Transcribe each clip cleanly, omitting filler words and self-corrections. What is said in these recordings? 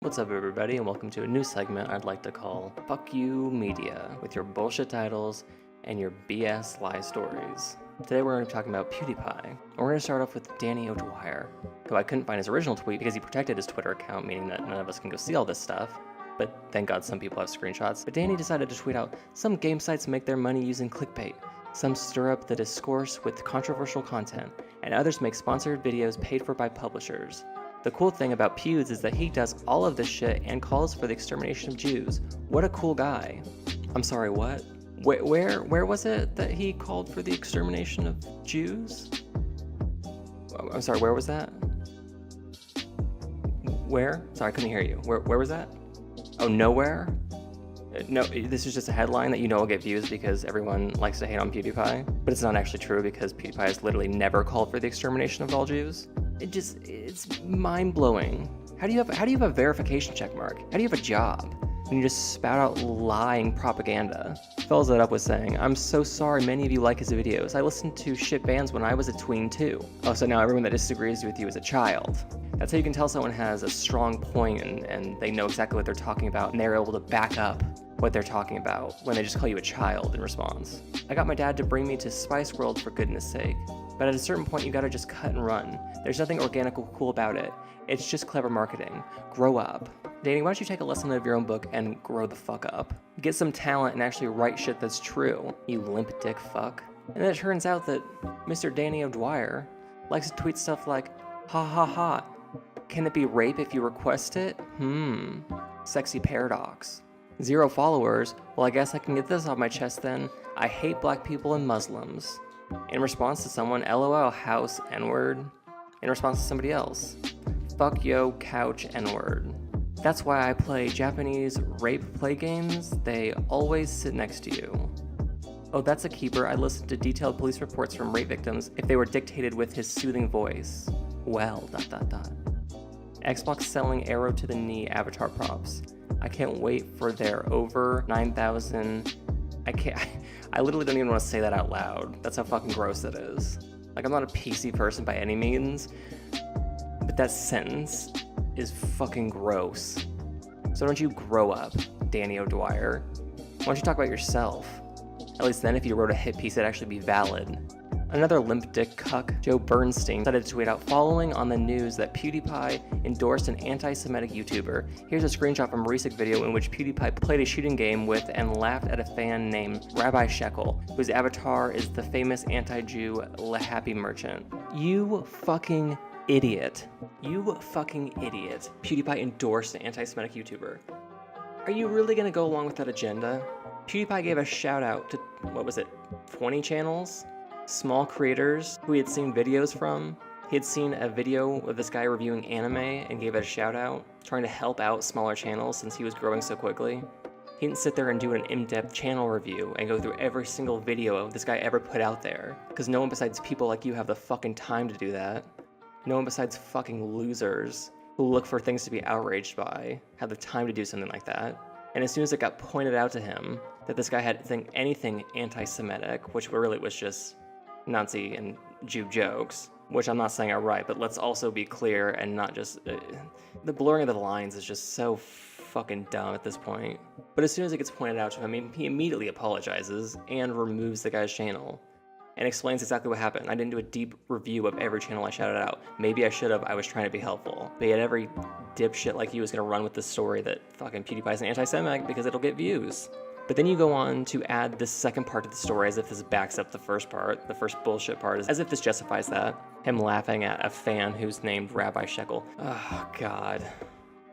What's up everybody, and welcome to a new segment I'd like to call Fuck You Media, with your bullshit titles and your BS lie stories. Today we're going to be talking about PewDiePie, and we're going to start off with Danny O'Dwyer, who I couldn't find his original tweet because he protected his Twitter account, meaning that none of us can go see all this stuff. But thank God some people have screenshots. But Danny decided to tweet out, "Some game sites make their money using clickbait. Some stir up the discourse with controversial content, and others make sponsored videos paid for by publishers. The cool thing about Pewds is that he does all of this shit and calls for the extermination of Jews. What a cool guy." I'm sorry, what? Where was it that he called for the extermination of Jews? I'm sorry, where was that? Where? Sorry, I couldn't hear you. Where was that? Oh, nowhere? No, this is just a headline that you know will get views because everyone likes to hate on PewDiePie. But it's not actually true because PewDiePie has literally never called for the extermination of all Jews. It's mind-blowing. How do you have a verification check mark? How do you have a job when you just spout out lying propaganda? Follows that up with saying, "I'm so sorry many of you like his videos. I listened to shit bands when I was a tween too." Oh, so now everyone that disagrees with you is a child. That's how you can tell someone has a strong point and they know exactly what they're talking about and they're able to back up what they're talking about when they just call you a child in response. "I got my dad to bring me to Spice World for goodness sake. But at a certain point you gotta just cut and run. There's nothing organic or cool about it. It's just clever marketing. Grow up." Danny, why don't you take a lesson out of your own book and grow the fuck up? Get some talent and actually write shit that's true, you limp dick fuck. And then it turns out that Mr. Danny O'Dwyer likes to tweet stuff like, "Ha ha ha. Can it be rape if you request it? Sexy paradox. 0 followers? Well, I guess I can get this off my chest then. I hate black people and Muslims." In response to someone, "LOL house N-word." In response to somebody else, "Fuck yo couch N-word. That's why I play Japanese rape play games. They always sit next to you. Oh, that's a keeper. I listened to detailed police reports from rape victims if they were dictated with his soothing voice. Well, ... Xbox selling arrow to the knee avatar props. I can't wait for their over 9,000... I literally don't even want to say that out loud. That's how fucking gross it is. Like, I'm not a PC person by any means, but that sentence is fucking gross. So don't you grow up, Danny O'Dwyer. Why don't you talk about yourself? At least then if you wrote a hit piece, it'd actually be valid. Another limp dick cuck, Joe Bernstein, decided to tweet out, "Following on the news that PewDiePie endorsed an anti-Semitic YouTuber. Here's a screenshot from a recent video in which PewDiePie played a shooting game with and laughed at a fan named Rabbi Shekel, whose avatar is the famous anti-Jew Happy Merchant." You fucking idiot. You fucking idiot. PewDiePie endorsed an anti-Semitic YouTuber. Are you really gonna go along with that agenda? PewDiePie gave a shout out to, 20 channels? Small creators who he had seen videos from. He had seen a video of this guy reviewing anime and gave it a shout out, trying to help out smaller channels since he was growing so quickly. He didn't sit there and do an in-depth channel review and go through every single video this guy ever put out there, because no one besides people like you have the fucking time to do that. No one besides fucking losers who look for things to be outraged by have the time to do something like that. And as soon as it got pointed out to him that this guy had anything anti-Semitic, which really was just Nazi and Jew jokes, which I'm not saying are right, but let's also be clear and not just... the blurring of the lines is just so fucking dumb at this point. But as soon as it gets pointed out to him, he immediately apologizes and removes the guy's channel and explains exactly what happened. "I didn't do a deep review of every channel I shouted out. Maybe I should have. I was trying to be helpful." But yet every dipshit like you is gonna run with the story that fucking PewDiePie's an anti-Semitic because it'll get views. But then you go on to add this second part to the story as if this backs up the first part, the first bullshit part, as if this justifies that. Him laughing at a fan who's named Rabbi Shekel. Oh, God.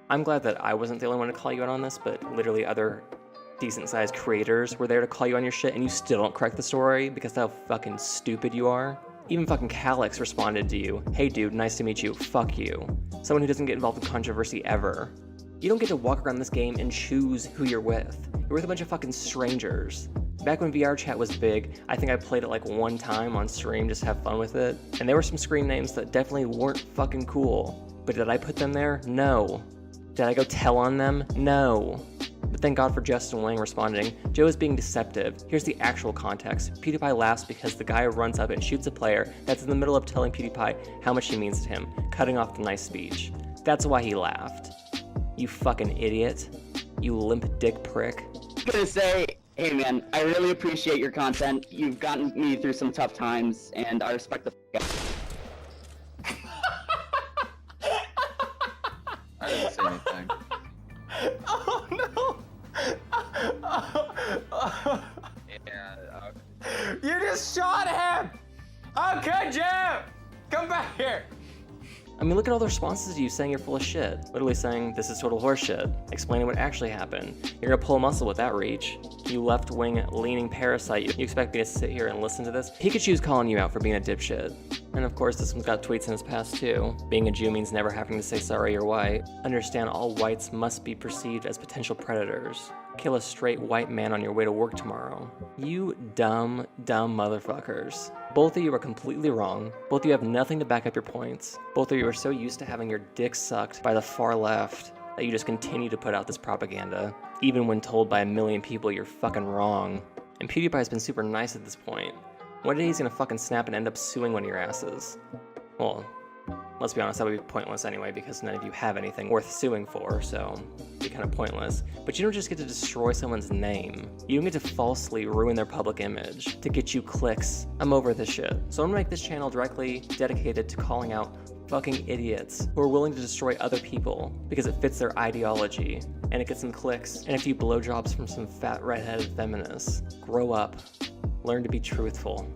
I'm glad that I wasn't the only one to call you out on this, but literally other decent-sized creators were there to call you on your shit, and you still don't correct the story because of how fucking stupid you are. Even fucking Calix responded to you. "Hey dude, nice to meet you. Fuck you." Someone who doesn't get involved in controversy ever. You don't get to walk around this game and choose who you're with. You're with a bunch of fucking strangers. Back when VR chat was big, I think I played it like one time on stream just to have fun with it. And there were some screen names that definitely weren't fucking cool. But did I put them there? No. Did I go tell on them? No. But thank God for Justin Wang responding, "Joe is being deceptive. Here's the actual context. PewDiePie laughs because the guy runs up and shoots a player that's in the middle of telling PewDiePie how much he means to him, cutting off the nice speech. That's why he laughed." You fucking idiot. You limp dick prick. I'm gonna say, hey man, I really appreciate your content. You've gotten me through some tough times, and I respect the I didn't say anything. Oh no! Yeah, You just shot him! How could you? Come back here! I mean, look at all the responses to you saying you're full of shit. Literally saying, this is total horseshit. Explaining what actually happened. You're gonna pull a muscle with that reach. You left-wing leaning parasite. You expect me to sit here and listen to this? Pikachu's calling you out for being a dipshit. And of course, this one's got tweets in his past too. Being a Jew means never having to say sorry you're white. Understand all whites must be perceived as potential predators. Kill a straight white man on your way to work tomorrow. You dumb, dumb motherfuckers. Both of you are completely wrong. Both of you have nothing to back up your points. Both of you are so used to having your dick sucked by the far left that you just continue to put out this propaganda, even when told by a million people you're fucking wrong. And PewDiePie's been super nice at this point. One day he's gonna fucking snap and end up suing one of your asses. Well, let's be honest, that would be pointless anyway because none of you have anything worth suing for, so it'd be kind of pointless. But you don't just get to destroy someone's name. You don't get to falsely ruin their public image to get you clicks. I'm over this shit. So I'm gonna make this channel directly dedicated to calling out fucking idiots who are willing to destroy other people because it fits their ideology and it gets some clicks and a few blowjobs from some fat redheaded feminists. Grow up. Learn to be truthful.